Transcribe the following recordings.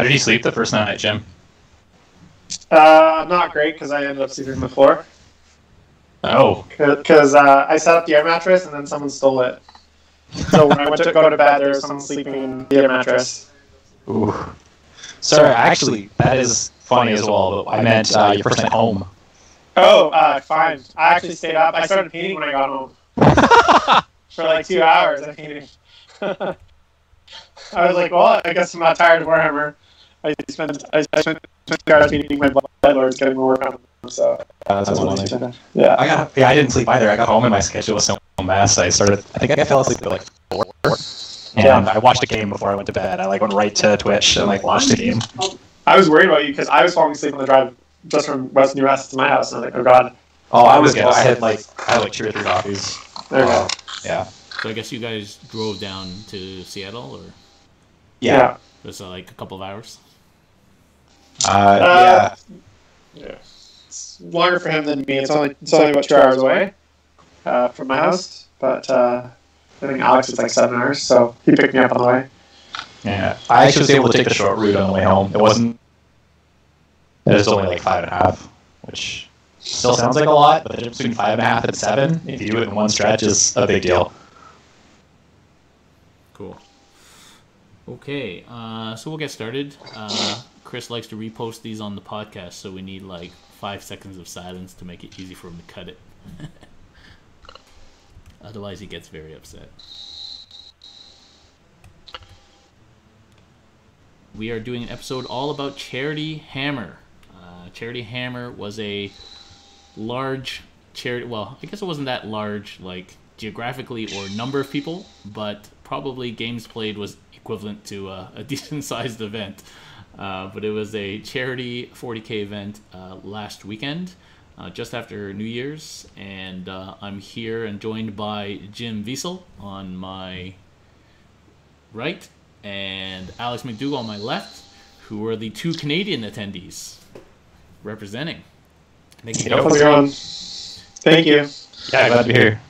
How did you sleep the first night, Jim? Not great because I ended up sleeping on the floor. Oh. Because I set up the air mattress and then someone stole it. So when I went to go to bed, there was someone sleeping in the air mattress. Ooh. Sorry, actually, that is funny as well, but I meant your first night home. Oh, fine. I actually stayed up. I started painting when I got home. For like 2 hours, I painted. I was like, well, I guess I'm not tired of Warhammer. I spent 2 hours painting my Bloodlords, getting more work on them. So that's funny. Yeah. I didn't sleep either. I got home and my schedule was so mess. I think I fell asleep at like 4. And I watched a game before I went to bed. I went right to Twitch and watched the game. I was worried about you because I was falling asleep on the drive just from West New West to my house, and I was like, oh god. Oh, I was good. I had like 2 or 3 coffees. There you go. Yeah. So I guess you guys drove down to Seattle, or? Yeah. Was it like a couple of hours? Yeah. Yeah. It's longer for him than me. It's only about 2 hours away from my house, but I think Alex is like 7 hours, so he picked me up on the way. Yeah, I actually was able to take the short route on the way home. It was only like 5.5, which still sounds like a lot, but the difference between 5.5 and 7, if you do it in one stretch, is a big deal. Cool. Okay, so we'll get started. Chris likes to repost these on the podcast, so we need like 5 seconds of silence to make it easy for him to cut it. Otherwise, he gets very upset. We are doing an episode all about Charityhammer. Charityhammer was a large charity. Well, I guess it wasn't that large, like geographically or number of people, but probably games played was equivalent to a decent-sized event. But it was a charity 40K event last weekend, just after New Year's, and I'm here and joined by Jim Vesal on my right and Alex MacDougall on my left, who are the 2 Canadian attendees representing. Thank you. Thank you. Yeah, glad to be here.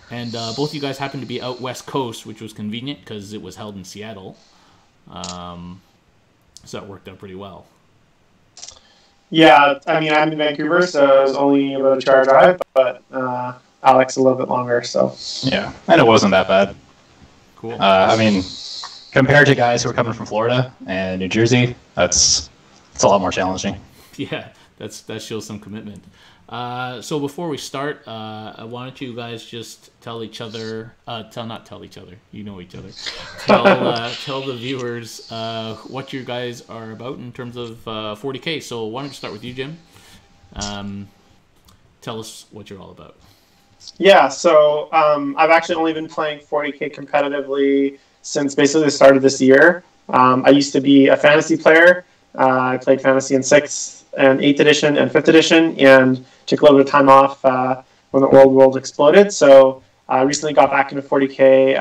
And both of you guys happen to be out West Coast, which was convenient because it was held in Seattle. So that worked out pretty well. Yeah, I mean, I'm in Vancouver, so it was only about a 2-hour drive, but Alex a little bit longer, so. Yeah, and it wasn't that bad. Cool. I mean, compared to guys who are coming from Florida and New Jersey, it's a lot more challenging. Yeah, that shows some commitment. So before we start, why don't you guys just tell each other, not tell each other, you know each other, tell the viewers what you guys are about in terms of 40K. So why don't you start with you, Jim? Tell us what you're all about. Yeah, so I've actually only been playing 40K competitively since basically the start of this year. I used to be a fantasy player. I played fantasy in 6th and 8th edition and 5th edition, and took a little bit of time off when the old world exploded. So I recently got back into 40K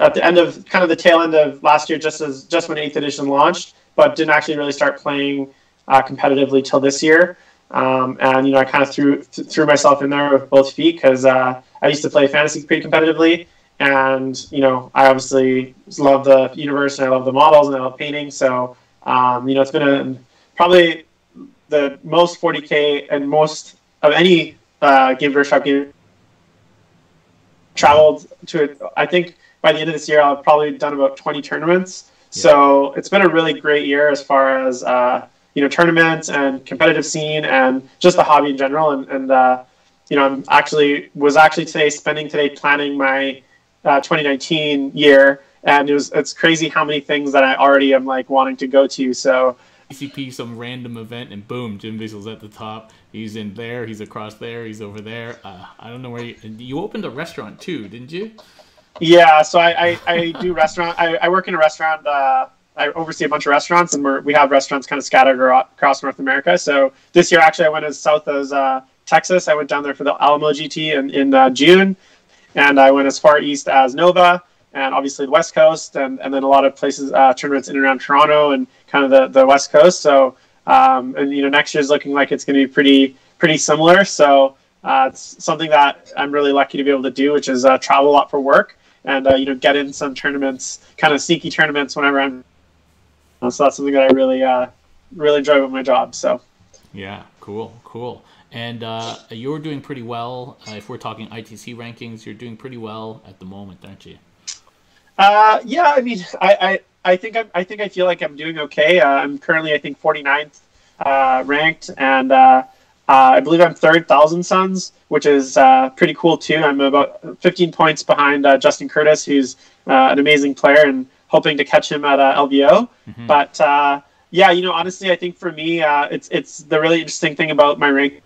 at the end of kind of the tail end of last year, just when 8th edition launched, but didn't actually really start playing competitively till this year. And I kind of threw myself in there with both feet because I used to play fantasy pretty competitively, and I obviously love the universe and I love the models and I love painting. So it's been probably the most 40K and most of any game workshop game traveled to it. I think by the end of this year I've probably done about 20 tournaments. Yeah. So it's been a really great year as far as tournaments and competitive scene and just the hobby in general. And I'm was actually spending today planning my 2019 year, and it's crazy how many things that I already am wanting to go to. So PCP some random event and boom, Jim Vesal's at the top. He's in there, he's across there, he's over there. I don't know where you opened a restaurant too, didn't you? Yeah, so I do restaurant. I work in a restaurant. I oversee a bunch of restaurants, and we have restaurants kind of scattered across North America. So this year, actually, I went as south as Texas. I went down there for the Alamo GT in June, and I went as far east as Nova, and obviously the West Coast, and then a lot of places, tournaments in and around Toronto and kind of the West Coast. So next year's looking like it's going to be pretty similar. So it's something that I'm really lucky to be able to do, which is travel a lot for work and get in some tournaments, kind of sneaky tournaments whenever I'm So that's something that I really enjoy about my job. So Yeah, cool. And you're doing pretty well. If we're talking ITC rankings, you're doing pretty well at the moment, aren't you? yeah, I mean, I think I feel like I'm doing okay. I'm currently, I think, 49th ranked, and I believe I'm third Thousand Suns, which is pretty cool too. I'm about 15 points behind Justin Curtis, who's an amazing player, and hoping to catch him at LVO. Mm-hmm. But yeah, honestly, I think for me, it's the really interesting thing about my rank.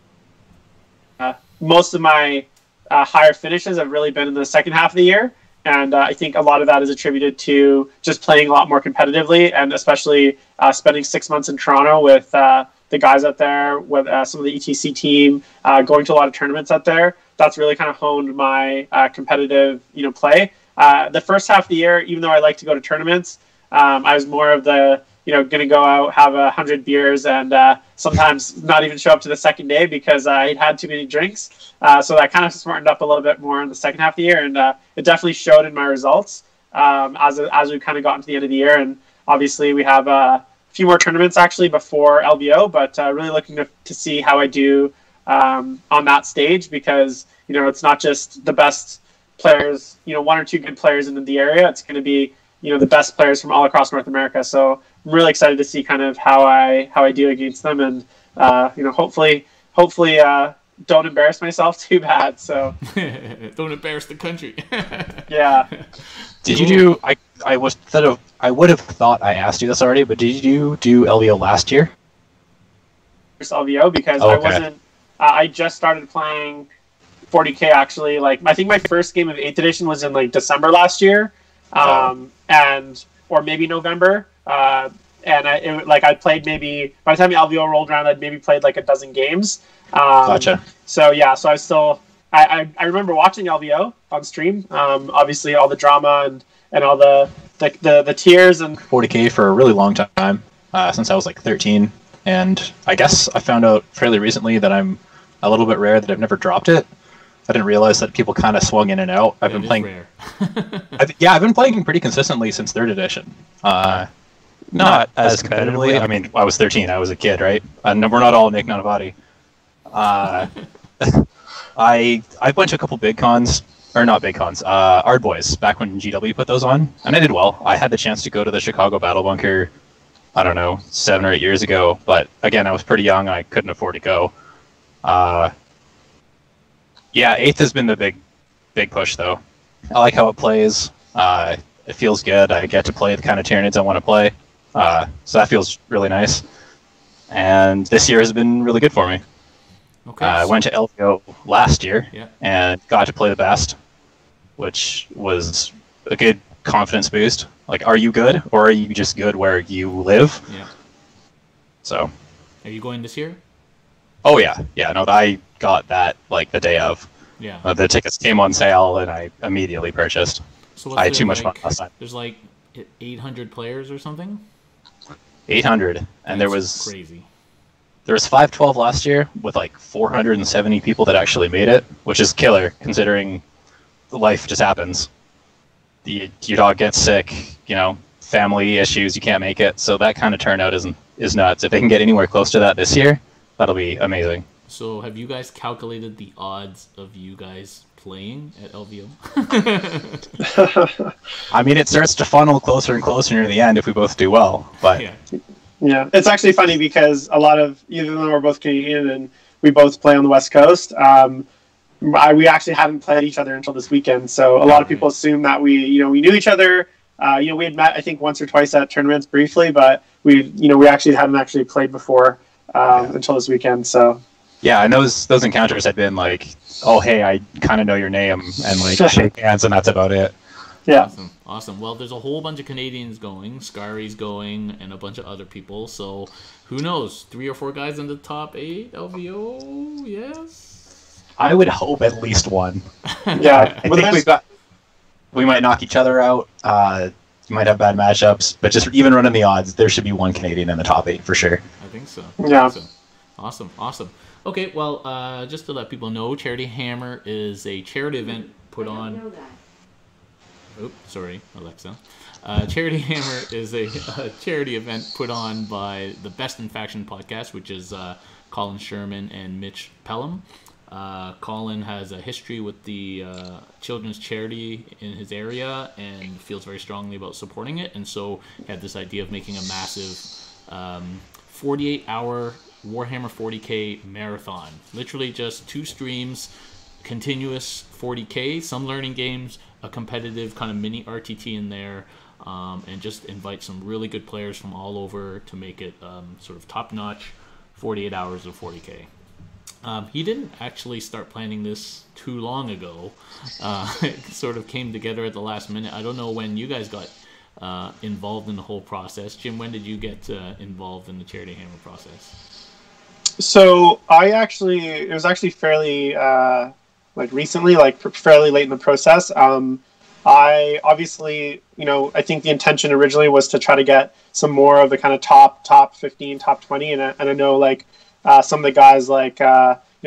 Most of my higher finishes have really been in the second half of the year. And I think a lot of that is attributed to just playing a lot more competitively, and especially spending 6 months in Toronto with the guys out there, with some of the ETC team, going to a lot of tournaments out there. That's really kind of honed my competitive, play. The first half of the year, even though I like to go to tournaments, I was more of the, going to go out, have 100 beers, and sometimes not even show up to the second day because I'd had too many drinks. So that kind of smartened up a little bit more in the second half of the year, and it definitely showed in my results as we kind of got into the end of the year. And obviously we have a few more tournaments actually before LVO, but really looking to see how I do on that stage, because it's not just the best players, one or two good players in the area. It's going to be the best players from all across North America. So I'm really excited to see kind of how I do against them, and hopefully don't embarrass myself too bad. So don't embarrass the country. Yeah. Did you do? I would have thought I asked you this already, but did you do LVO last year? LVO, because okay. I wasn't. I just started playing 40K actually. Like, I think my first game of 8th edition was in like December last year, or maybe November. And I played, maybe by the time LVO rolled around, I'd maybe played like a dozen games. Gotcha. So yeah, so I still I remember watching LVO on stream. Obviously all the drama and all the tears and 40K for a really long time, since I was like 13, and I guess I found out fairly recently that I'm a little bit rare, that I've never dropped it. I didn't realize that people kind of swung in and out. I've been playing. Rare. I've been playing pretty consistently since 3rd edition. Not as competitively. I mean, I was 13. I was a kid, right? And we're not all Nick Nanavati. I went to a couple big cons, or not big cons, Ard Boys, back when GW put those on, and I did well. I had the chance to go to the Chicago Battle Bunker, I don't know, 7 or 8 years ago, but again, I was pretty young. I couldn't afford to go. Yeah, 8th has been the big push, though. I like how it plays. It feels good. I get to play the kind of Tyranids I want to play. So that feels really nice. And this year has been really good for me. Okay. I went to LVO last year, yeah, and got to play the best, which was a good confidence boost. Like, are you good, or are you just good where you live? Yeah. So. Are you going this year? Oh yeah, no, I got that like the day of. Yeah. The tickets came on sale, and I immediately purchased. So I had too much fun last time. There's like 800 players or something. 800, and there was crazy. There was 512 last year with like 470 people that actually made it, which is killer considering life just happens. Your dog gets sick, family issues, you can't make it. So that kind of turnout is nuts. If they can get anywhere close to that this year, that'll be amazing. So have you guys calculated the odds of you guys playing at LVO? I mean, it starts to funnel closer and closer near the end if we both do well. But yeah, it's actually funny because a lot of, even though we're both Canadian and we both play on the West Coast, we actually haven't played each other until this weekend. So a lot of people assume that we knew each other. We had met, I think, once or twice at tournaments briefly, but we actually hadn't actually played before until this weekend. So. Yeah, and those encounters had been like, oh, hey, I kind of know your name, and like shake hands, and that's about it. Yeah. Awesome. Well, there's a whole bunch of Canadians going, Scary's going, and a bunch of other people. So who knows? 3 or 4 guys in the top 8 LVO? Yes. I would hope at least one. Yeah. I think we might knock each other out. You might have bad matchups, but just even running the odds, there should be one Canadian in the top 8 for sure. I think so. Yeah. Awesome. Okay, well, just to let people know, Charityhammer is a charity event put on. Oops, sorry, Alexa. Charityhammer is a charity event put on by the Best in Faction podcast, which is Colin Sherman and Mitch Pelham. Colin has a history with the children's charity in his area and feels very strongly about supporting it, and so had this idea of making a massive 48-hour Warhammer 40k marathon. Literally just 2 streams, continuous 40k, some learning games, a competitive kind of mini RTT in there, and just invite some really good players from all over to make it sort of top-notch 48 hours of 40k. He didn't actually start planning this too long ago. It sort of came together at the last minute. I don't know when you guys got involved in the whole process. Jim, when did you get involved in the Charityhammer process? So it was actually fairly recently, fairly late in the process. I obviously, I think the intention originally was to try to get some more of the kind of top 15, top 20, and I know some of the guys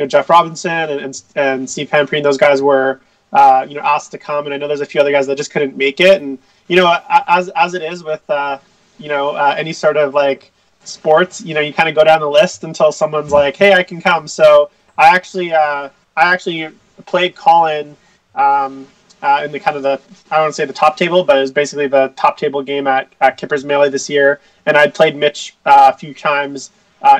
Jeff Robinson and Steve Pampreen, those guys were asked to come, and I know there's a few other guys that just couldn't make it. And as it is with any sort of sports, you kind of go down the list until someone's like, hey, I can come. So I actually played Colin in the kind of I don't want to say the top table, but it was basically the top table game at Kipper's Melee this year, and I'd played Mitch a few times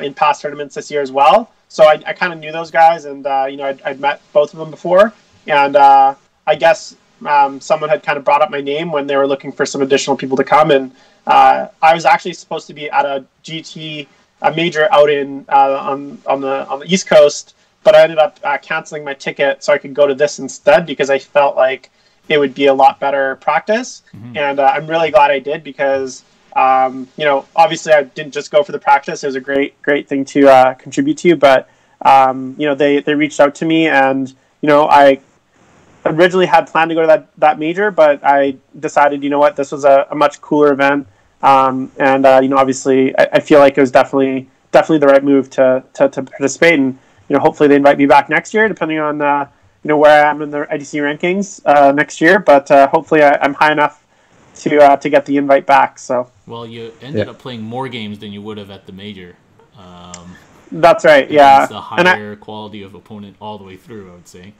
in past tournaments this year as well. So I kind of knew those guys, and I'd met both of them before, and I guess someone had kind of brought up my name when they were looking for some additional people to come, and I was actually supposed to be at a GT major out in on the East Coast, but I ended up canceling my ticket so I could go to this instead because I felt like it would be a lot better practice, and I'm really glad I did because. Obviously I didn't just go for the practice. It was a great thing to contribute to, but they reached out to me, and I originally had planned to go to that major, but I decided, this was a much cooler event, and obviously I feel like it was definitely the right move to participate, and hopefully they invite me back next year, depending on where I am in the IDC rankings next year, but hopefully I'm high enough to get the invite back. So well, you ended up playing more games than you would have at the major. That's right. Yeah, the higher quality of opponent all the way through, I would say.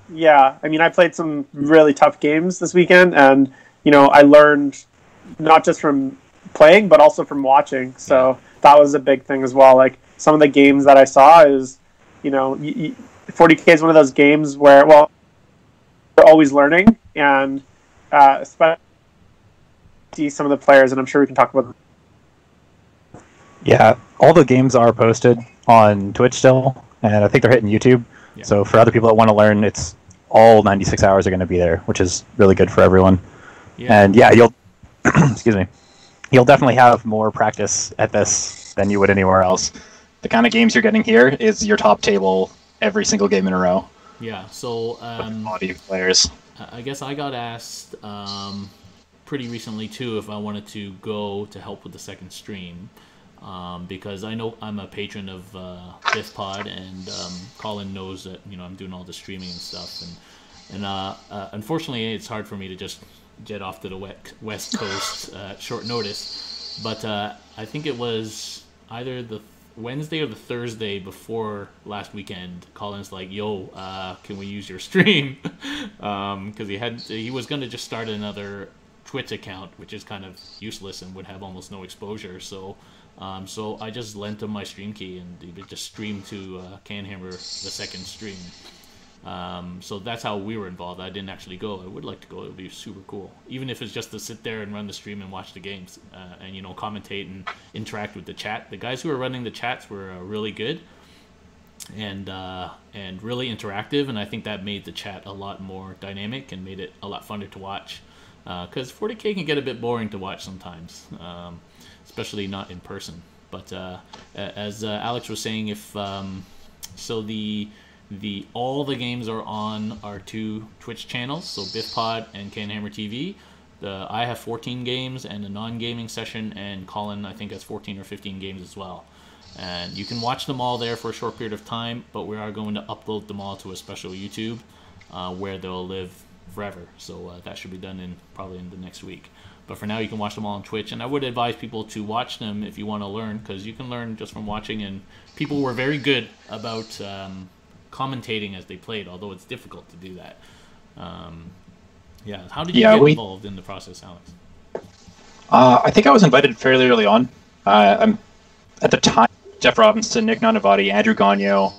Yeah, I mean, I played some really tough games this weekend, and I learned not just from playing, but also from watching. So that was a big thing as well. Like some of the games that I saw is, 40K is one of those games where you're always learning, and especially see some of the players, and I'm sure we can talk about them. Yeah, all the games are posted on Twitch still, and I think they're hitting YouTube. Yeah. So for other people that want to learn, it's all 96 hours are going to be there, which is really good for everyone. Yeah. And you'll excuse me, you'll definitely have more practice at this than you would anywhere else. The kind of games you're getting here is your top table every single game in a row. Yeah. So body of players. I guess I got asked pretty recently too if I wanted to go to help with the second stream, because I know I'm a patron of BiffPod, and Colin knows that I'm doing all the streaming and stuff, and unfortunately it's hard for me to just jet off to the West Coast short notice, but I think it was either the Wednesday or the Thursday before last weekend, Colin's like, yo, can we use your stream? Because he was going to just start another Twitch account, which is kind of useless and would have almost no exposure. So I just lent him my stream key, and he would just stream to CanHammer the second stream. So that's how we were involved. I didn't actually go. I would like to go. It would be super cool, even if it's just to sit there and run the stream and watch the games, and commentate and interact with the chat. The guys who were running the chats were really good and really interactive, and I think that made the chat a lot more dynamic and made it a lot funner to watch. Because 40K can get a bit boring to watch sometimes, especially not in person. But as Alex was saying, if all the games are on our 2 Twitch channels, so BiffPod and CanHammer TV. I have 14 games and a non-gaming session, and Colin I think has 14 or 15 games as well. And you can watch them all there for a short period of time, but we are going to upload them all to a special YouTube where they'll live forever. So that should be done probably in the next week. But for now, you can watch them all on Twitch, and I would advise people to watch them if you want to learn, because you can learn just from watching. And people were very good about commentating as they played, although it's difficult to do that. How did you get involved in the process, Alex? I think I was invited fairly early on. At the time, Jeff Robinson, Nick Nanavati, Andrew Gagnon.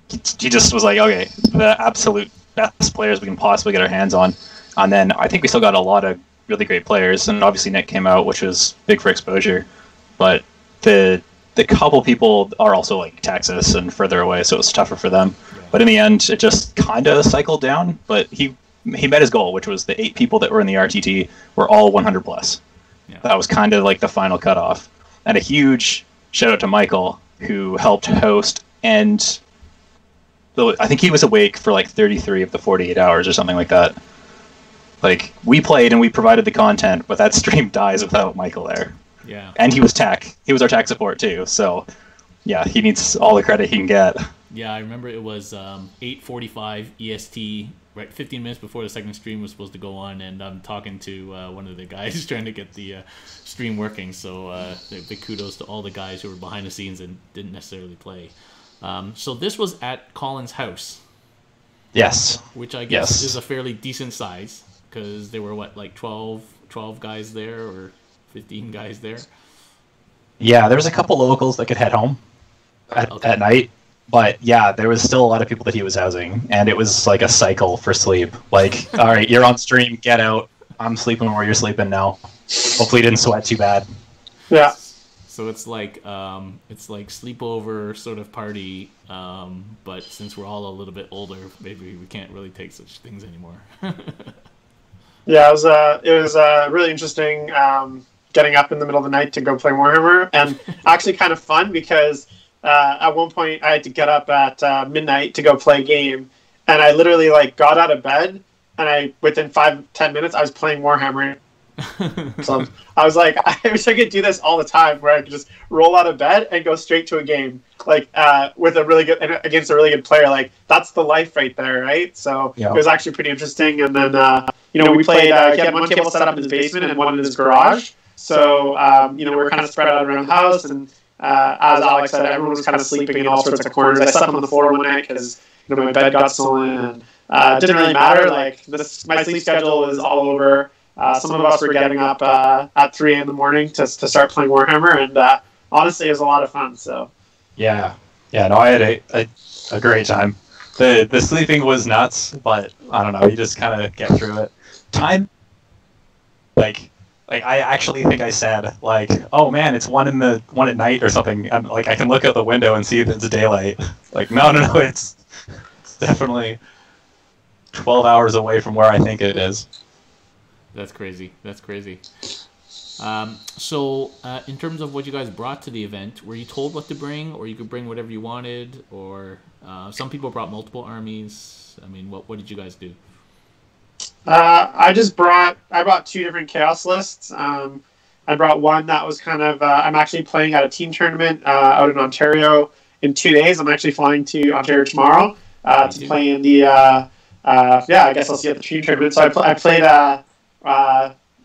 He just was like, okay, the absolute best players we can possibly get our hands on. And then I think we still got a lot of really great players. And obviously Nick came out, which was big for exposure. But the couple people are also like Texas and further away, so it was tougher for them. Yeah. But in the end, it just kind of cycled down. But he met his goal, which was the 8 people that were in the RTT were all 100 plus. Yeah. That was kind of like the final cutoff. And a huge shout out to Michael, who helped host, and I think he was awake for like 33 of the 48 hours or something like that. Like, we played and we provided the content, but that stream dies without Michael there. Yeah. And he was tech. He was our tech support too. So, yeah, he needs all the credit he can get. Yeah, I remember it was 8:45 EST, right, 15 minutes before the second stream was supposed to go on, and I'm talking to one of the guys trying to get the stream working. So big kudos to all the guys who were behind the scenes and didn't necessarily play. So this was at Colin's house. Yes. Which I guess is a fairly decent size, because there were, like 12 guys there or 15 guys there? Yeah, there was a couple locals that could head home at night. But yeah, there was still a lot of people that he was housing, and it was like a cycle for sleep. Like, all right, you're on stream, get out. I'm sleeping where you're sleeping now. Hopefully you didn't sweat too bad. Yeah. So it's like sleepover sort of party, but since we're all a little bit older, maybe we can't really take such things anymore. Yeah, it was really interesting getting up in the middle of the night to go play Warhammer, and actually kind of fun because at one point I had to get up at midnight to go play a game, and I literally got out of bed, and within 5-10 minutes I was playing Warhammer. So I was like, I wish I could do this all the time, where I could just roll out of bed and go straight to a game, with a really good against a really good player. Like, that's the life right there, right? So yeah. It was actually pretty interesting. And then we played. He had one table set up in his basement and one in his garage. So we were kind of spread out around the house, and as Alex said, everyone was kind of sleeping in all sorts of corners. I slept on the floor one night because my bed got stolen, and it didn't really matter. My sleep schedule was all over. Some of us were getting up at 3 a.m. in the morning to start playing Warhammer, and honestly, it was a lot of fun. So, no, I had a great time. The sleeping was nuts, but I don't know, you just kind of get through it. Time, I actually think I said oh man, it's 1 at night or something. And I can look out the window and see that it's daylight. No, it's definitely 12 hours away from where I think it is. That's crazy. So, in terms of what you guys brought to the event, were you told what to bring, or you could bring whatever you wanted, or some people brought multiple armies? I mean, what did you guys do? I brought 2 different chaos lists. I brought one that was kind of, I'm actually playing at a team tournament out in Ontario in 2 days. I'm actually flying to Ontario tomorrow to play in the, I guess I'll see at the team tournament. So I played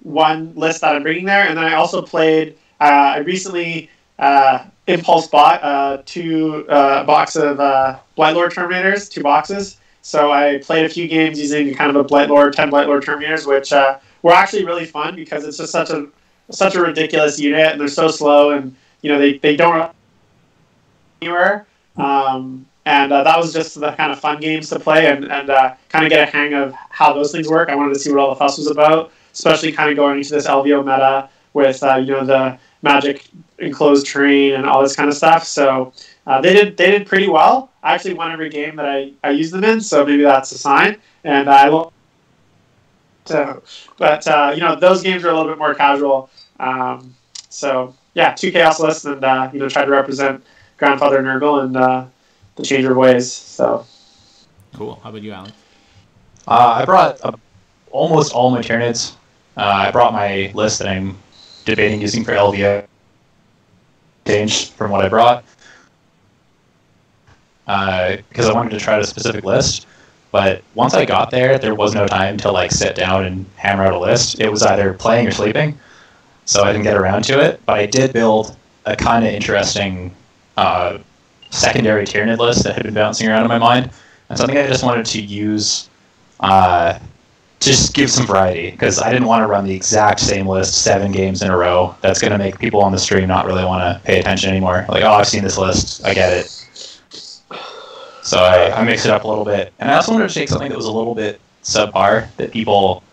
one list that I'm bringing there, and then I also played. I recently impulse bought 2 box of Blightlord Terminators, 2 boxes. So I played a few games using kind of a 10 Blightlord Terminators, which were actually really fun because it's just such a ridiculous unit, and they're so slow, and they don't run anywhere. And that was just the kind of fun games to play and kind of get a hang of how those things work. I wanted to see what all the fuss was about, especially kind of going into this LVO meta with the magic enclosed terrain and all this kind of stuff. So they did pretty well. I actually won every game that I used them in, so maybe that's a sign. And those games are a little bit more casual. So yeah, 2 chaos lists, and try to represent Grandfather Nurgle and the change of ways. So cool. How about you, Alan? I brought almost all my Tyranids. I brought my list that I'm debating using for LVO. Changed from what I brought because I wanted to try a specific list. But once I got there, there was no time to like sit down and hammer out a list. It was either playing or sleeping, so I didn't get around to it. But I did build a kind of interesting secondary Tyranid list that had been bouncing around in my mind, and something I just wanted to use to just give some variety, because I didn't want to run the exact same list 7 games in a row. That's going to make people on the stream not really want to pay attention anymore. Like, oh, I've seen this list, I get it. So I mixed it up a little bit. And I also wanted to take something that was a little bit subpar, that people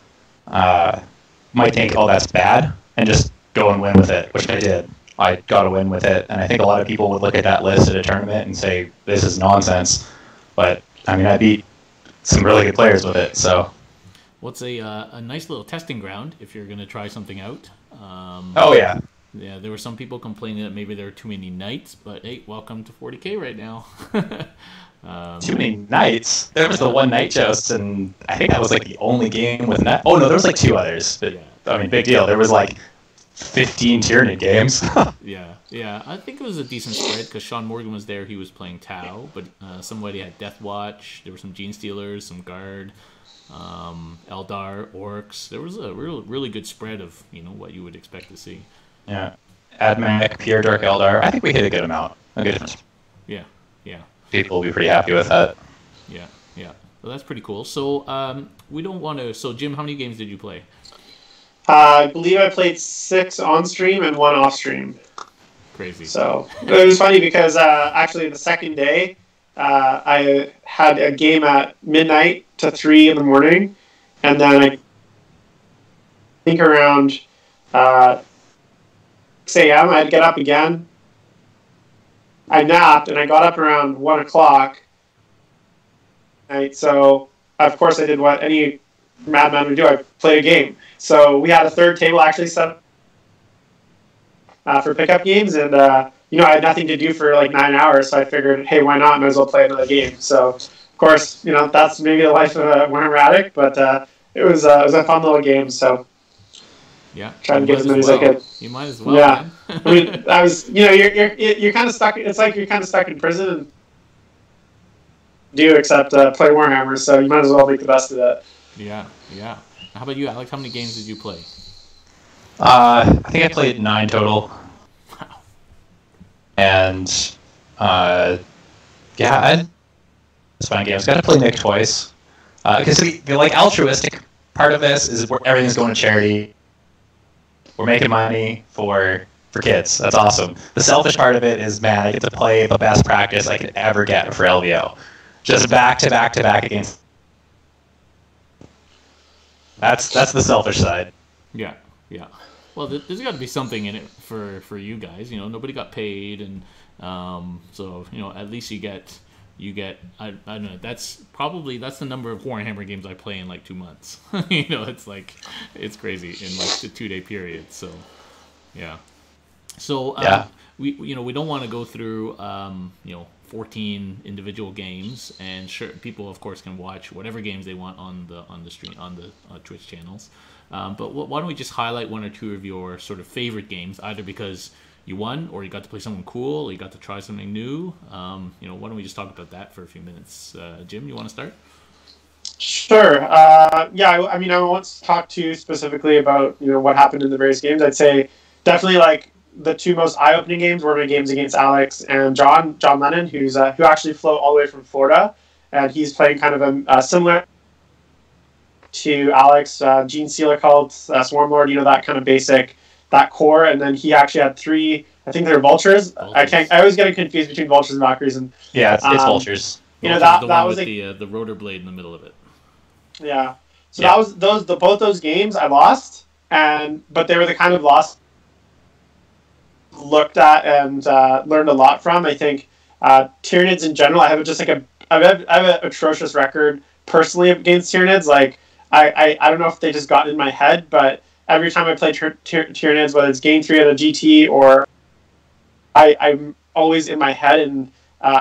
might think, oh, that's bad, and just go and win with it, which I did. I got a win with it, and I think a lot of people would look at that list at a tournament and say, this is nonsense. But, I mean, I beat some really good players with it, so... Well, it's a nice little testing ground if you're going to try something out. Oh, yeah. Yeah, there were some people complaining that maybe there were too many nights, but hey, welcome to 40K right now. Too many nights? There was the one night joust, and I think that was like the only game with night. Oh, no, there was like 2 others. But, Yeah. I mean, big deal. There was like 15 Tyranid games. Yeah. I think it was a decent spread because Sean Morgan was there. He was playing Tau, but somebody had Death Watch. There were some Gene Stealers, some Guard, Eldar, Orcs. There was a really good spread of what you would expect to see. Yeah. Admech, Pure Dark Eldar. I think we hit a good amount. A good amount. Yeah. People will be pretty happy with that. Yeah. Well, that's pretty cool. So we don't want to... So, Jim, how many games did you play? I believe I played 6 on stream and 1 off stream. Crazy. So it was funny because actually the second day I had a game at midnight to 3 in the morning, and then I think around 6 a.m. I'd get up again. I napped and I got up around 1 o'clock. Right, so of course I did what any madman would do. I played a game. So we had a third table actually set up for pickup games, and I had nothing to do for like 9 hours, so I figured, hey, why not? Might as well play another game. So of course, that's maybe the life of a Warhammer addict, but it was a fun little game. So yeah, trying to get as many as I could. You might as well. Yeah, Man. I mean, I was, you're kind of stuck. It's like you're kind of stuck in prison and do except play Warhammer. So you might as well make the best of it. Yeah. How about you, Alex? How many games did you play? I think I played 9 total. Wow. And it's fun games. Got to play Nick twice. Because the like altruistic part of this is where everything's going to charity. We're making money for kids. That's awesome. The selfish part of it is, man, I get to play the best practice I could ever get for LVO. Just back to back to back against. That's the selfish side. Yeah. Well, there's got to be something in it for you guys. Nobody got paid, and so at least you get. I don't know. That's the number of Warhammer games I play in like 2 months. It's crazy in like the 2-day period. So, yeah. So we don't want to go through 14 individual games, and sure, people of course can watch whatever games they want on the stream on the Twitch channels. But why don't we just highlight 1 or 2 of your sort of favorite games, either because you won, or you got to play someone cool, or you got to try something new. Why don't we just talk about that for a few minutes? Jim, you want to start? Sure. I mean, I won't talk too specifically about what happened in the various games. I'd say definitely like the 2 most eye-opening games were my games against Alex and John Lennon, who actually flew all the way from Florida, and he's playing kind of a similar to Alex, Gene Stealer called Swarmlord. That kind of basic. That core, and then he actually had 3. I think they're vultures. I always get confused between vultures and Valkyries. And yeah, it's vultures. That was the rotor blade in the middle of it. Yeah. So that was both those games I lost, but they were the kind of loss looked at and learned a lot from. I think Tyranids in general. I have an atrocious record personally against Tyranids. Like I don't know if they just got in my head, but every time I play Tyranids, whether it's game 3 at a GT or I'm always in my head and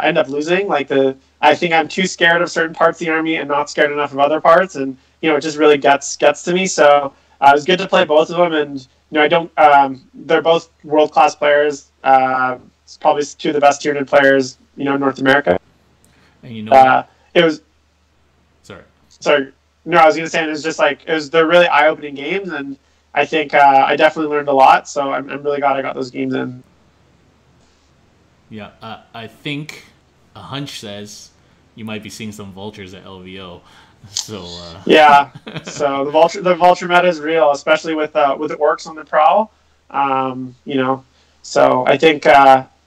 end up losing. I think I'm too scared of certain parts of the army and not scared enough of other parts, and it just really gets to me. So it was good to play both of them, and I don't. They're both world-class players. It's probably 2 of the best Tyranid players in North America. And it was. Sorry. sorry, no, I was gonna say it was just like they're really eye-opening games, and I think I definitely learned a lot. So I'm really glad I got those games in. Yeah, I think a hunch says you might be seeing some vultures at LVO. So yeah, so the vulture meta is real, especially with the orcs on the prowl. So I think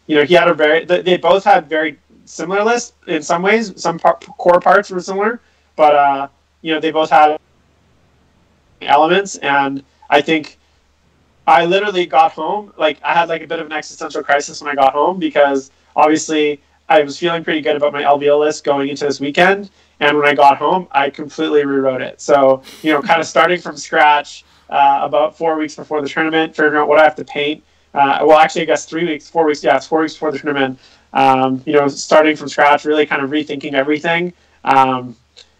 he had they both had very similar lists in some ways. Some core parts were similar, but they both had elements, and I think I literally got home, like I had like a bit of an existential crisis when I got home, because obviously I was feeling pretty good about my LVO list going into this weekend, and when I got home I completely rewrote it. So kind of starting from scratch about 4 weeks before the tournament, figuring out what I have to paint. Well, actually I guess 3 weeks, 4 weeks, yeah, it's 4 weeks before the tournament. Starting from scratch, really kind of rethinking everything. And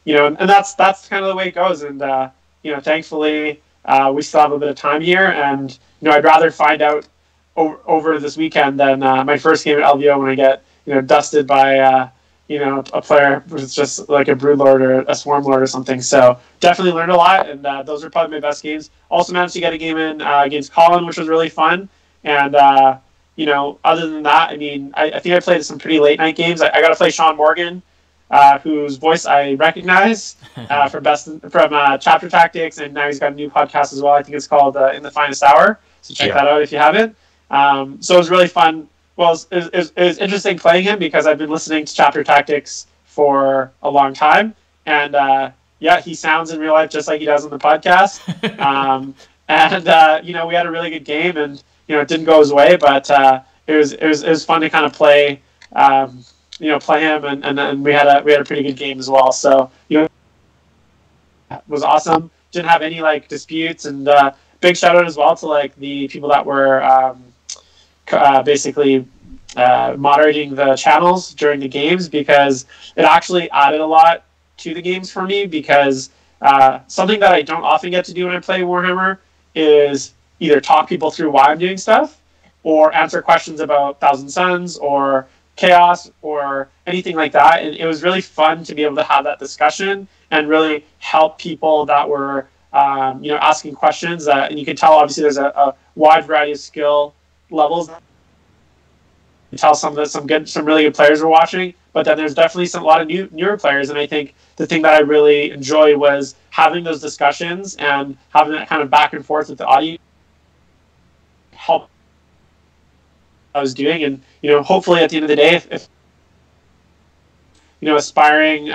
that's kind of the way it goes. And thankfully we still have a bit of time here, and I'd rather find out over this weekend than my first game at LVO when I get dusted by a player who's just like a Broodlord or a Swarmlord or something. So definitely learned a lot, and those are probably my best games. Also managed to get a game in against Colin, which was really fun. And other than that, I mean, I think I played some pretty late night games. I got to play Sean Morgan, whose voice I recognize from Chapter Tactics, and now he's got a new podcast as well. I think it's called In the Finest Hour. So check that out if you haven't. So it was really fun. Well, it was interesting playing him because I've been listening to Chapter Tactics for a long time, and he sounds in real life just like he does on the podcast. We had a really good game, and it didn't go his way, but it was fun to kind of play. Play him, and then we had a pretty good game as well. So it was awesome. Didn't have any like disputes, and big shout out as well to like the people that were basically moderating the channels during the games, because it actually added a lot to the games for me, because something that I don't often get to do when I play Warhammer is either talk people through why I'm doing stuff, or answer questions about Thousand Suns or Chaos or anything like that. And it was really fun to be able to have that discussion and really help people that were asking questions. And you can tell obviously there's a wide variety of skill levels. You can tell some really good players were watching, but then there's definitely a lot of newer players. And I think the thing that I really enjoyed was having those discussions and having that kind of back and forth with the audience help I was doing. And hopefully at the end of the day, if aspiring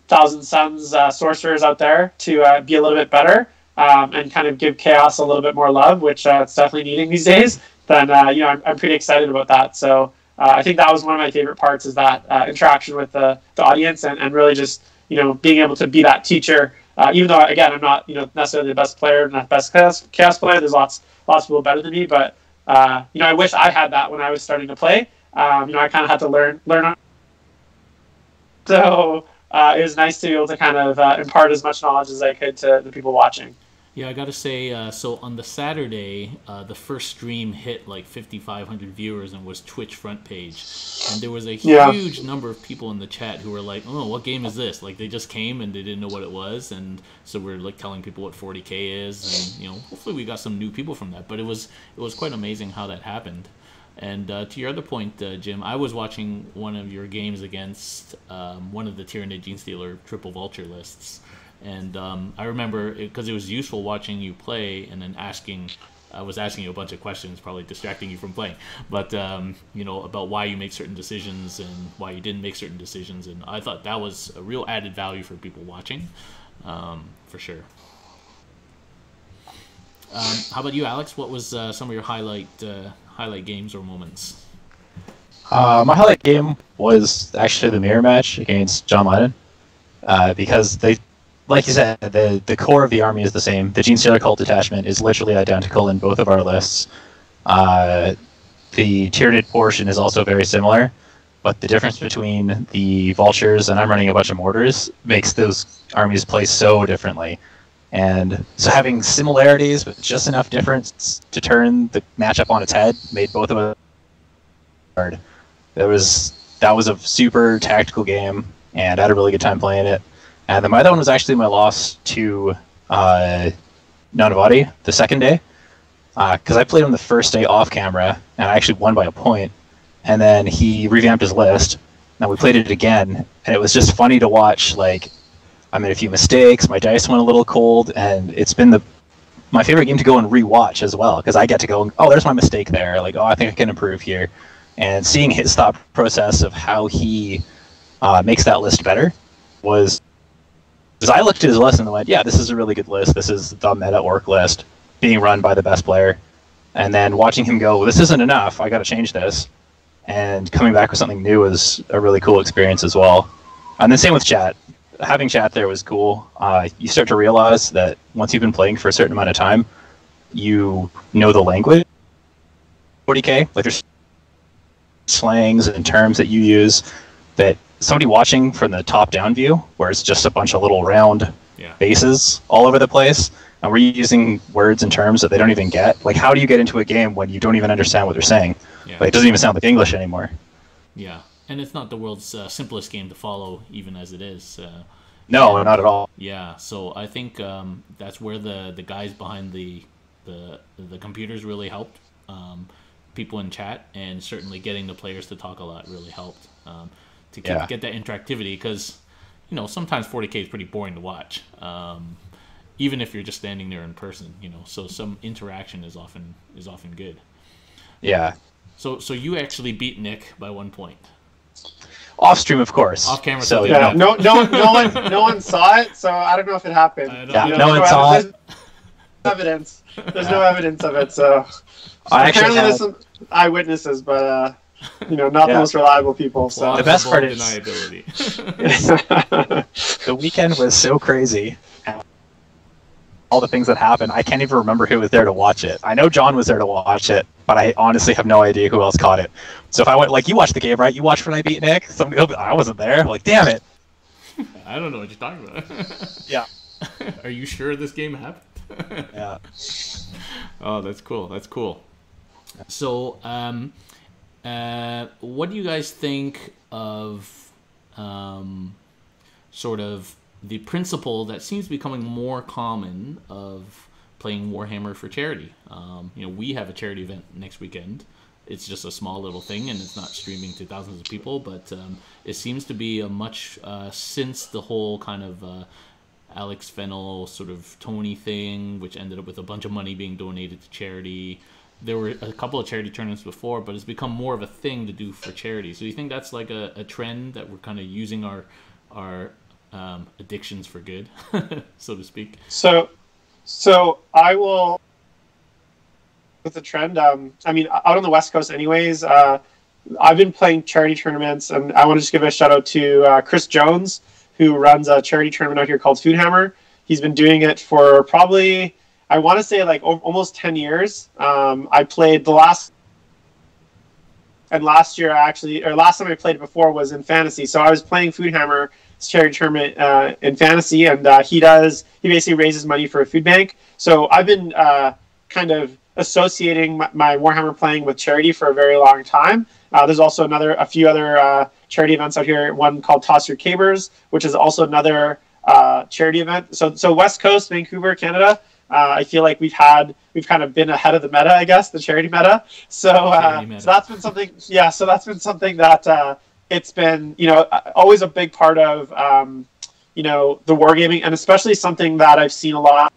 Thousand Suns sorcerers out there to be a little bit better and kind of give Chaos a little bit more love, which it's definitely needing these days, then I'm pretty excited about that. So I think that was one of my favorite parts, is that interaction with the audience, and really just being able to be that teacher. Even though again I'm not necessarily the best player, not the best Chaos player. There's lots of people better than me, but I wish I had that when I was starting to play. I kind of had to learn on. So it was nice to be able to kind of impart as much knowledge as I could to the people watching. Yeah, I got to say, so on the Saturday, the first stream hit like 5,500 viewers and was Twitch front page. And there was a huge number of people in the chat who were like, oh, what game is this? Like, they just came and they didn't know what it was. And so we're like telling people what 40K is. And, hopefully we got some new people from that. But it was quite amazing how that happened. And to your other point, Jim, I was watching one of your games against one of the Tyranid Genestealer Triple Vulture lists. And I remember, because it was useful watching you play and then I was asking you a bunch of questions, probably distracting you from playing, but, about why you make certain decisions and why you didn't make certain decisions. And I thought that was a real added value for people watching, for sure. How about you, Alex? What was some of your highlight games or moments? My highlight game was actually the mirror match against John Lennon, because they, like you said, the core of the army is the same. The Genestealer cult detachment is literally identical in both of our lists. The Tyranid portion is also very similar, but the difference between the Vultures and I'm running a bunch of Mortars makes those armies play so differently. And so having similarities but just enough difference to turn the matchup on its head made both of us hard. That was a super tactical game, and I had a really good time playing it. And then my other one was actually my loss to Nanavati the second day, because I played him the first day off camera, and I actually won by a point. And then he revamped his list, and we played it again, and it was just funny to watch. Like, I made a few mistakes, my dice went a little cold, and it's been my favorite game to go and rewatch as well, because I get to go, oh, there's my mistake there. Like, oh, I think I can improve here. And seeing his thought process of how he makes that list better was, because I looked at his list and went, yeah, this is a really good list. This is the meta orc list being run by the best player. And then watching him go, well, this isn't enough. I got to change this. And coming back with something new was a really cool experience as well. And then same with chat. Having chat there was cool. You start to realize that once you've been playing for a certain amount of time, you know the language. 40k, like there's slangs and terms that you use that somebody watching from the top-down view, where it's just a bunch of little round bases all over the place, and we're using words and terms that they don't even get. Like, how do you get into a game when you don't even understand what they're saying? Yeah. Like, it doesn't even sound like English anymore. Yeah, and it's not the world's simplest game to follow, even as it is. No, not at all. Yeah, so I think that's where the guys behind the computers really helped. People in chat, and certainly getting the players to talk a lot really helped to get that interactivity, because sometimes 40k is pretty boring to watch, even if you're just standing there in person. So some interaction is often good. Yeah. So you actually beat Nick by 1 point. Off stream, of course. Off camera. So yeah, no one saw it, so I don't know if it happened. No one saw it. Evidence. There's no evidence of it, so apparently there's some eyewitnesses, but not the most reliable people. So the best part is deniability. The weekend was so crazy. All the things that happened, I can't even remember who was there to watch it. I know John was there to watch it, but I honestly have no idea who else caught it. So if I went, like, you watched the game, right? You watched when I beat Nick? I wasn't there. I'm like, damn it. I don't know what you're talking about. Yeah. Are you sure this game happened? Yeah. Oh, that's cool. That's cool. So, what do you guys think of sort of the principle that seems to be becoming more common of playing Warhammer for charity? We have a charity event next weekend. It's just a small little thing, and it's not streaming to thousands of people, but it seems to be a much, since the whole kind of Alex Fennell sort of Tony thing, which ended up with a bunch of money being donated to charity. There were a couple of charity tournaments before, but it's become more of a thing to do for charity. So you think that's like a trend, that we're kind of using our addictions for good, so to speak? So I will, with the trend, I mean, out on the West Coast anyways, I've been playing charity tournaments, and I want to just give a shout out to Chris Jones, who runs a charity tournament out here called CanHammer. He's been doing it for probably, I want to say, like almost 10 years. I played last year actually, or last time I played before was in fantasy. So I was playing Foodhammer charity tournament in fantasy, and he basically raises money for a food bank. So I've been kind of associating my Warhammer playing with charity for a very long time. There's also a few other charity events out here. One called Toss Your Cabers, which is also another charity event. So West Coast, Vancouver, Canada. I feel like we've kind of been ahead of the meta, I guess, the charity meta. So that's been something. Yeah, so that's been something that it's been always a big part of the wargaming, and especially something that I've seen a lot.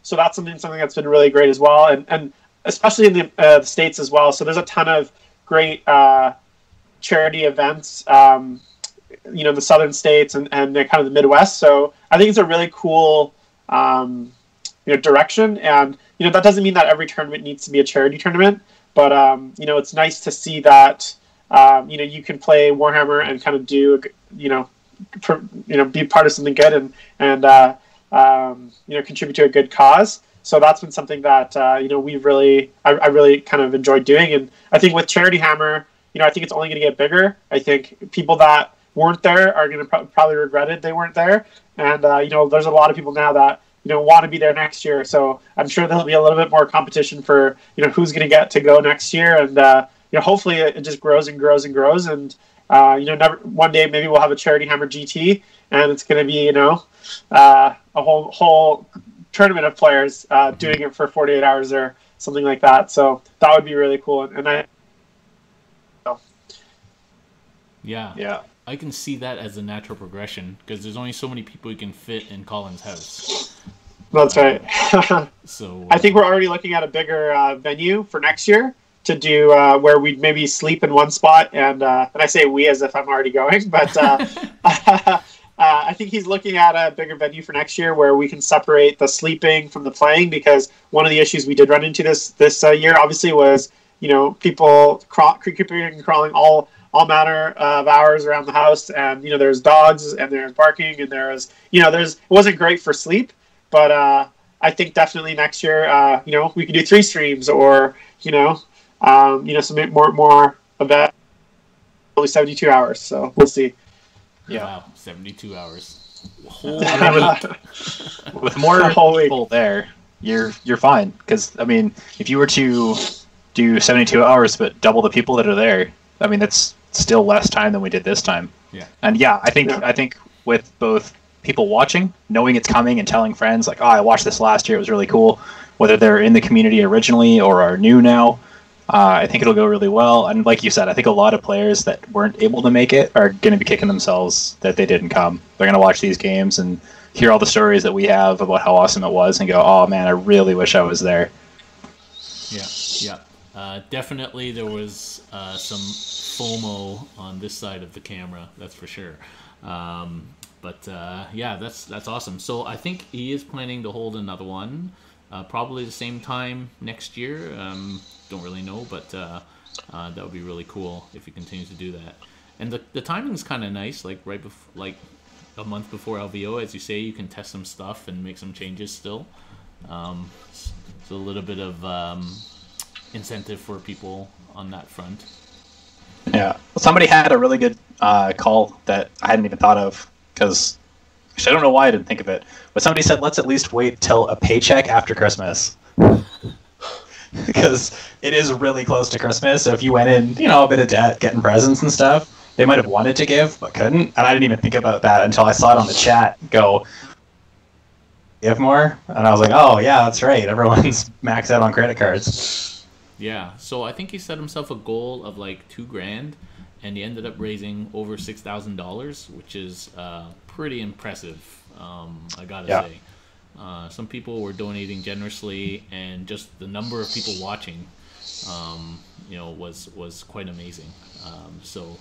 So that's something that's been really great as well, and especially in the States as well. So there's a ton of great charity events, the southern states and kind of the Midwest. So I think it's a really cool direction, and that doesn't mean that every tournament needs to be a charity tournament, but it's nice to see that you can play Warhammer and kind of do be part of something good and contribute to a good cause. So that's been something that I really kind of enjoyed doing, and I think with Charityhammer, I think it's only going to get bigger. I think people that weren't there are going to probably regret it they weren't there, and there's a lot of people now that want to be there next year. So I'm sure there'll be a little bit more competition for who's going to get to go next year, and hopefully it just grows and grows and grows, and one day maybe we'll have a Charityhammer GT, and it's going to be, a whole tournament of players doing it for 48 hours or something like that. So that would be really cool. And yeah, I can see that as a natural progression because there's only so many people you can fit in Colin's house. That's right. So I think we're already looking at a bigger venue for next year to do where we'd maybe sleep in one spot, and I say we as if I'm already going, but I think he's looking at a bigger venue for next year where we can separate the sleeping from the playing, because one of the issues we did run into this year obviously was people creeping and crawling all manner of hours around the house, and there's dogs and there's barking and there's it wasn't great for sleep. But I think definitely next year, we can do 3 streams or, some more about only 72 hours. So we'll see. Yeah. Wow, 72 hours. With more people there, you're fine. Because, if you were to do 72 hours but double the people that are there, that's still less time than we did this time. Yeah. And I think with both people watching, knowing it's coming and telling friends like, oh, I watched this last year, it was really cool, whether they're in the community originally or are new now, I think it'll go really well. And like you said, I think a lot of players that weren't able to make it are going to be kicking themselves that they didn't come. They're going to watch these games and hear all the stories that we have about how awesome it was and go, oh man, I really wish I was there. Yeah. Definitely there was some FOMO on this side of the camera, that's for sure. But that's awesome. So I think he is planning to hold another one, probably the same time next year. Don't really know, but that would be really cool if he continues to do that. And the timing's kind of nice, like right before, like a month before LVO, as you say, you can test some stuff and make some changes still. So a little bit of incentive for people on that front. Yeah, somebody had a really good call that I hadn't even thought of. Because I don't know why I didn't think of it, but somebody said let's at least wait till a paycheck after Christmas, because it is really close to Christmas. So if you went in, a bit of debt, getting presents and stuff, they might have wanted to give but couldn't. And I didn't even think about that until I saw it on the chat go, give more, and I was like, oh yeah, that's right. Everyone's maxed out on credit cards. Yeah. So I think he set himself a goal of like $2,000. And he ended up raising over $6,000, which is pretty impressive, I gotta say. Some people were donating generously, and just the number of people watching, was quite amazing. So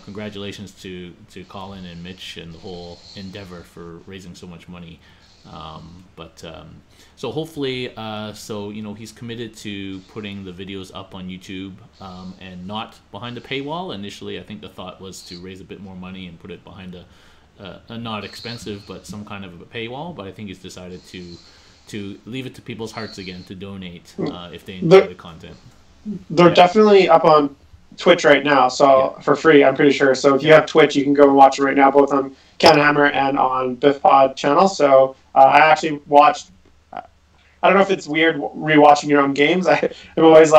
congratulations to Colin and Mitch and the whole endeavor for raising so much money. So hopefully, he's committed to putting the videos up on YouTube and not behind a paywall. Initially, I think the thought was to raise a bit more money and put it behind a not expensive, but some kind of a paywall. But I think he's decided to leave it to people's hearts again to donate if they enjoy the content. They're definitely up on Twitch right now, so for free, I'm pretty sure. So if you have Twitch, you can go and watch it right now, both on CanHammer and on BiffPod channel. So I actually watched. I don't know if it's weird rewatching your own games. I'm always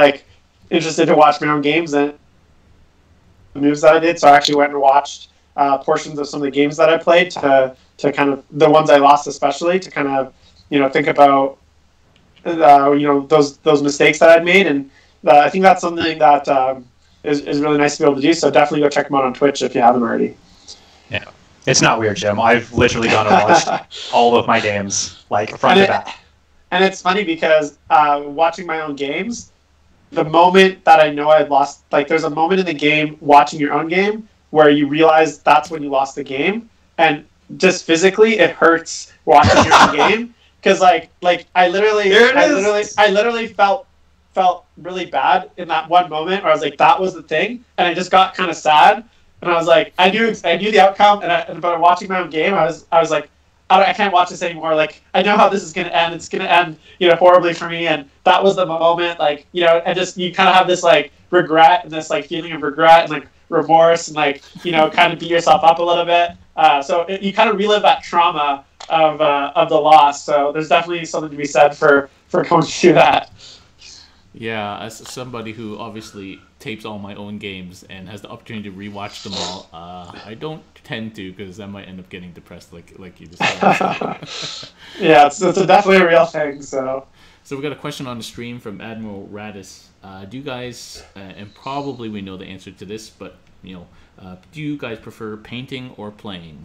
interested to watch my own games and the moves that I did. So I actually went and watched portions of some of the games that I played to kind of the ones I lost, especially to kind of think about those mistakes that I'd made, and I think that's something that is really nice to be able to do. So definitely go check them out on Twitch if you haven't already. Yeah. It's not weird, Jim. I've literally gone and watched all of my games, front to back. And it's funny because watching my own games, the moment that I know I've lost, there's a moment in the game watching your own game where you realize that's when you lost the game, and just physically it hurts watching your own game because I literally felt really bad in that one moment where I was like, that was the thing, and I just got kind of sad. And I was like, I knew the outcome, but watching my own game, I was like, I can't watch this anymore. I know how this is going to end. It's going to end, horribly for me. And that was the moment, and just you kind of have this regret and this feeling of regret and remorse and kind of beat yourself up a little bit. So you kind of relive that trauma of the loss. So there's definitely something to be said for going through that. Yeah, as somebody who obviously tapes all my own games and has the opportunity to rewatch them all, I don't tend to because I might end up getting depressed, like you described. Yeah, it's definitely a real thing. So we got a question on the stream from Admiral Radis. Do you guys, and probably we know the answer to this, but do you guys prefer painting or playing?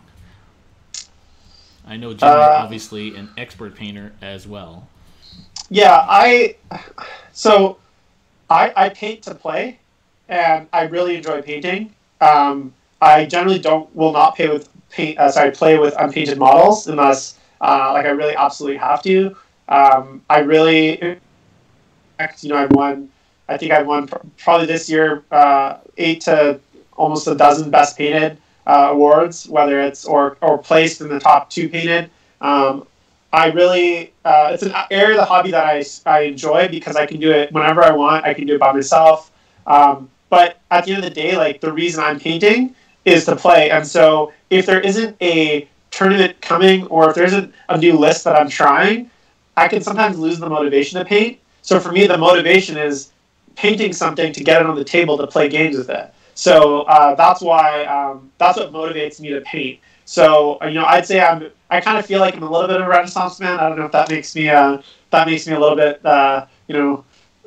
I know Jim, you're obviously an expert painter as well. Yeah, I paint to play, and I really enjoy painting. I generally will not play with unpainted models unless like I really absolutely have to. I really, I think I've won probably this year 8 to almost a dozen best painted awards, whether it's or placed in the top 2 painted. I really, it's an area of the hobby that I enjoy because I can do it whenever I want. I can do it by myself. But at the end of the day, like the reason I'm painting is to play. And so if there isn't a tournament coming or if there isn't a new list that I'm trying, I can sometimes lose the motivation to paint. So for me, the motivation is painting something to get it on the table to play games with it. So that's why that's what motivates me to paint. So I'd say I kind of feel like I'm a little bit of a Renaissance man. I don't know if that makes me a little bit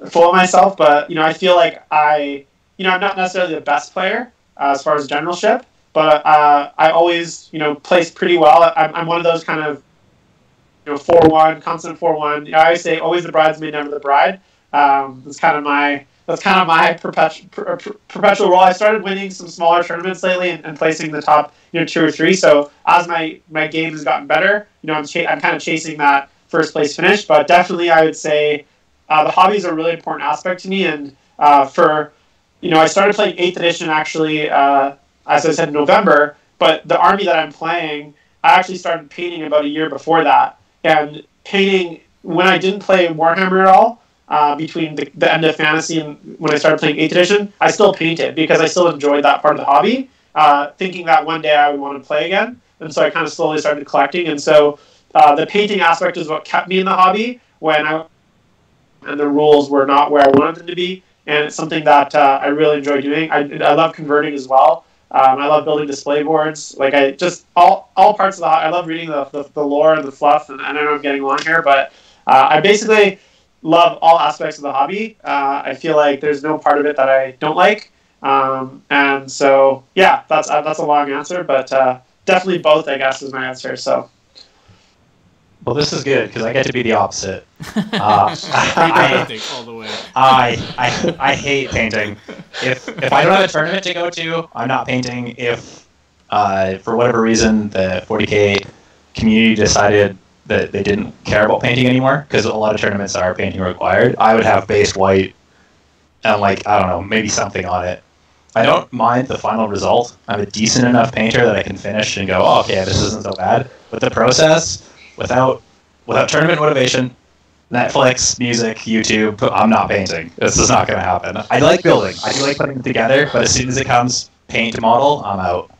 full of myself, but I feel like I'm not necessarily the best player as far as generalship, but I always place pretty well. I'm one of those kind of 4-1 constant 4-1. I always say always the bridesmaid, never the bride. That's kind of my perpetual role. I started winning some smaller tournaments lately and placing the top 2 or 3. So as my game has gotten better, I'm kind of chasing that first place finish. But definitely, I would say the hobby is a really important aspect to me. And I started playing 8th edition actually, as I said, in November. But the army that I'm playing, I actually started painting about a year before that. And painting when I didn't play Warhammer at all. Between the end of Fantasy and when I started playing 8th edition, I still painted because I still enjoyed that part of the hobby, thinking that one day I would want to play again. And so I kind of slowly started collecting. And so the painting aspect is what kept me in the hobby and the rules were not where I wanted them to be. And it's something that I really enjoy doing. I love converting as well. I love building display boards. Like I just all parts of the hobby. I love reading the lore and the fluff. And I know I'm getting long here, but I basically love all aspects of the hobby. I feel like there's no part of it that I don't like. And so, yeah, that's a long answer, but definitely both, I guess, is my answer. So, well, this is good because I get to be the opposite. All the way. I hate painting. If I don't have a tournament to go to, I'm not painting. If for whatever reason the 40K community decided that they didn't care about painting anymore, because a lot of tournaments are painting required, I would have base white and I don't know, maybe something on it. I don't mind the final result. I'm a decent enough painter that I can finish and go, oh, okay, this isn't so bad. But the process, without tournament motivation, Netflix, music, YouTube, I'm not painting. This is not going to happen. I like building. I do like putting it together, but as soon as it comes paint to model, I'm out.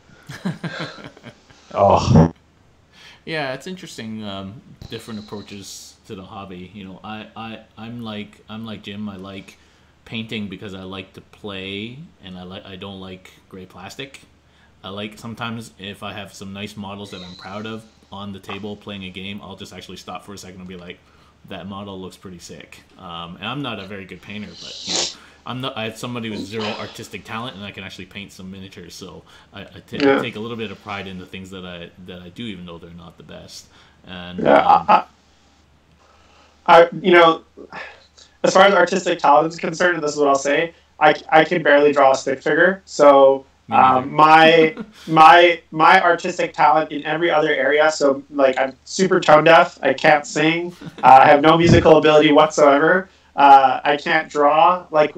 Oh. Yeah, it's interesting. Different approaches to the hobby. I'm like Jim. I like painting because I like to play, and I don't like gray plastic. I like sometimes if I have some nice models that I'm proud of on the table playing a game, I'll just actually stop for a second and be like, that model looks pretty sick. And I'm not a very good painter, but I have somebody with zero artistic talent, and I can actually paint some miniatures. So I take a little bit of pride in the things that I do, even though they're not the best. And as far as artistic talent is concerned, and this is what I'll say, I can barely draw a stick figure. So my artistic talent in every other area. So I'm super tone deaf. I can't sing. I have no musical ability whatsoever. I can't draw. I've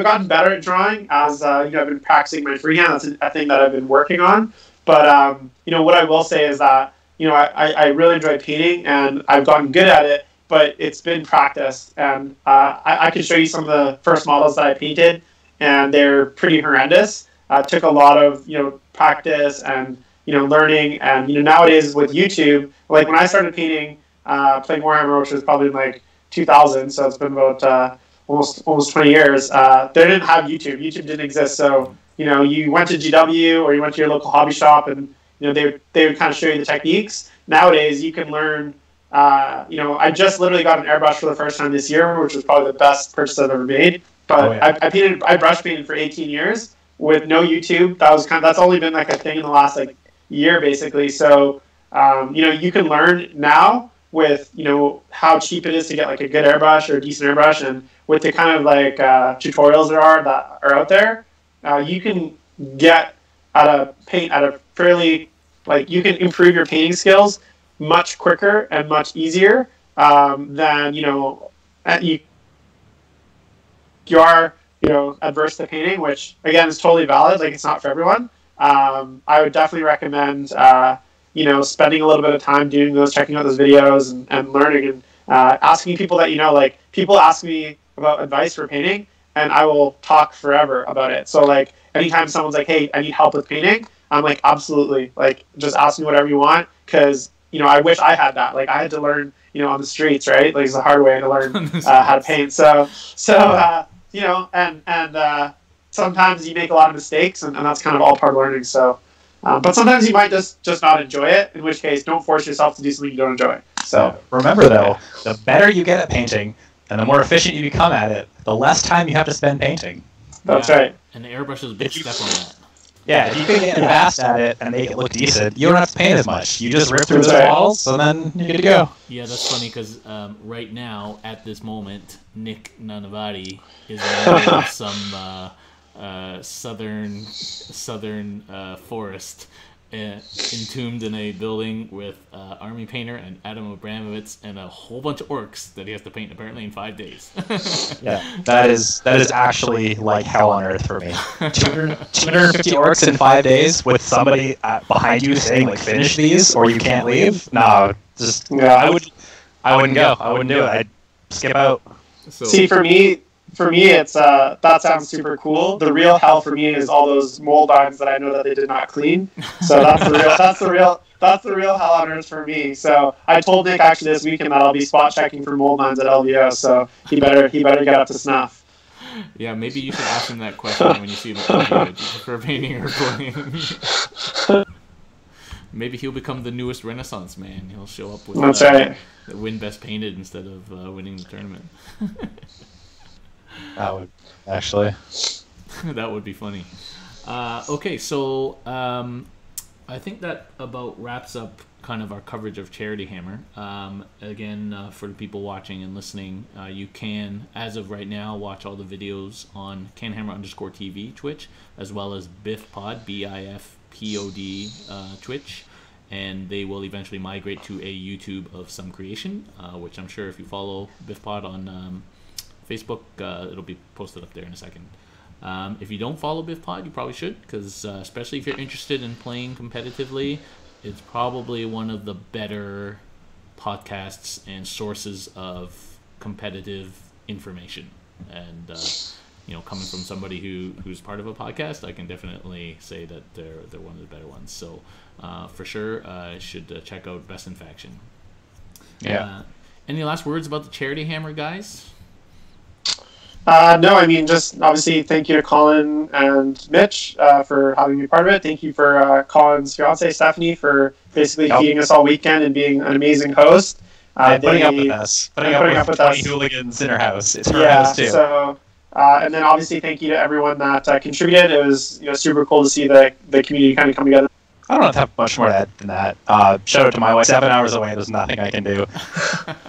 gotten better at drawing as I've been practicing my freehand. That's a thing that I've been working on. But what I will say is that I really enjoy painting and I've gotten good at it. But it's been practice, and I can show you some of the first models that I painted, and they're pretty horrendous. It took a lot of practice and learning, and nowadays with YouTube, when I started painting, playing Warhammer, which was probably in 2000, so it's been about almost 20 years, they didn't have YouTube. YouTube didn't exist. So, you went to GW or you went to your local hobby shop and, they would kind of show you the techniques. Nowadays, you can learn, I just literally got an airbrush for the first time this year, which was probably the best purchase I've ever made. But I brush painted for 18 years with no YouTube. That's only been like a thing in the last like year basically. So, you can learn now with, how cheap it is to get like a good airbrush or a decent airbrush, and with the kind of like tutorials that are out there, you can get at a fairly, like, you can improve your painting skills much quicker and much easier than, you are, adverse to painting, which again is totally valid. Like, it's not for everyone. I would definitely recommend, spending a little bit of time doing those, checking out those videos and learning and asking people that, like, people ask me about advice for painting and I will talk forever about it. So like anytime someone's like, hey, I need help with painting, I'm like, absolutely. Like, just ask me whatever you want. Cause I wish I had that. Like, I had to learn, on the streets, right? Like, it's the hard way to learn how to paint. So sometimes you make a lot of mistakes and that's kind of all part of learning. So, but sometimes you might just not enjoy it, in which case don't force yourself to do something you don't enjoy. So remember though, the better you get at painting and the more efficient you become at it, the less time you have to spend painting. That's right. And the airbrush is a big step on that. Yeah, if you can get fast at it and make it look decent, you don't have to paint as much. You just rip through the walls and then you're good to go. Yeah, that's funny because right now, at this moment, Nick Nanavati is in some southern forest, entombed in a building with Army Painter and Adam Abramovitz and a whole bunch of orcs that he has to paint apparently in 5 days. Yeah, that is actually like hell on earth for me. 250 orcs in 5 days with somebody behind you saying like, finish these or you can't leave. No, just I wouldn't go. I wouldn't do it. I'd skip out. So, see, for me, it's that sounds super cool. The real hell for me is all those mold lines that I know that they did not clean. So that's the real hell on earth for me. So I told Nick actually this weekend that I'll be spot checking for mold lines at LVO. So he better get up to snuff. Yeah, maybe you should ask him that question when you see him for painting or playing. Maybe he'll become the newest Renaissance man. He'll show up with that's right. Win best painted instead of winning the tournament. That would actually. That would be funny. Okay, so I think that about wraps up kind of our coverage of Charityhammer. Again, for the people watching and listening, you can, as of right now, watch all the videos on CanHammer_TV Twitch, as well as BIFPod, BIFPOD Twitch, and they will eventually migrate to a YouTube of some creation, which I'm sure if you follow BIFPod on Facebook, it'll be posted up there in a second. If you don't follow BIFPod, you probably should, because especially if you're interested in playing competitively, it's probably one of the better podcasts and sources of competitive information. And coming from somebody who's part of a podcast, I can definitely say that they're one of the better ones. So for sure, should check out Best in Faction. Yeah. Any last words about the Charityhammer, guys? No, I mean, just obviously thank you to Colin and Mitch for having me part of it. Thank you for Colin's fiance, Stephanie, for basically feeding us all weekend and being an amazing host. Putting up with us. Putting up with 20 hooligans in her house. It's her house, too. So, and then obviously thank you to everyone that contributed. It was super cool to see the community kind of come together. I don't have much more to add than that. Shout out to my wife. 7 hours away. There's nothing I can do.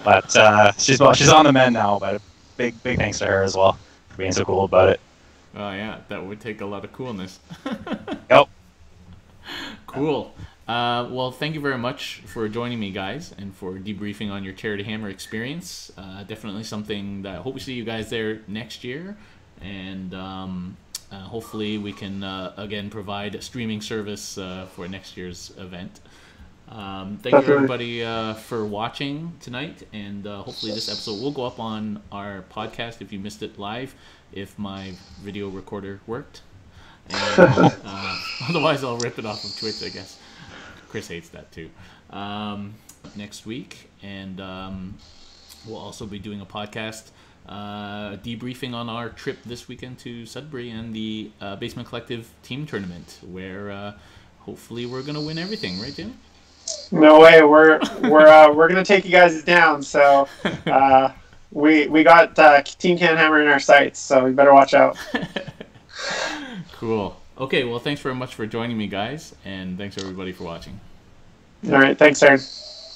But she's on the mend now, but big thanks to her as well for being so cool about it. Oh yeah, that would take a lot of coolness. Yep. Cool. Well, thank you very much for joining me, guys, and for debriefing on your Charityhammer experience. Definitely something that I hope we see you guys there next year, and hopefully we can again provide a streaming service for next year's event. Thank you everybody for watching tonight, and hopefully this episode will go up on our podcast if you missed it live, if my video recorder worked, and otherwise I'll rip it off of Twitch, I guess. Chris hates that too. Next week, and we'll also be doing a podcast debriefing on our trip this weekend to Sudbury and the Basement Collective team tournament, where hopefully we're gonna win everything, right, Jim? No way, we're gonna take you guys down. So we got Team CanHammer in our sights, so we better watch out. Cool. Okay, well, thanks very much for joining me, guys, and thanks everybody for watching. All right, thanks, Aaron.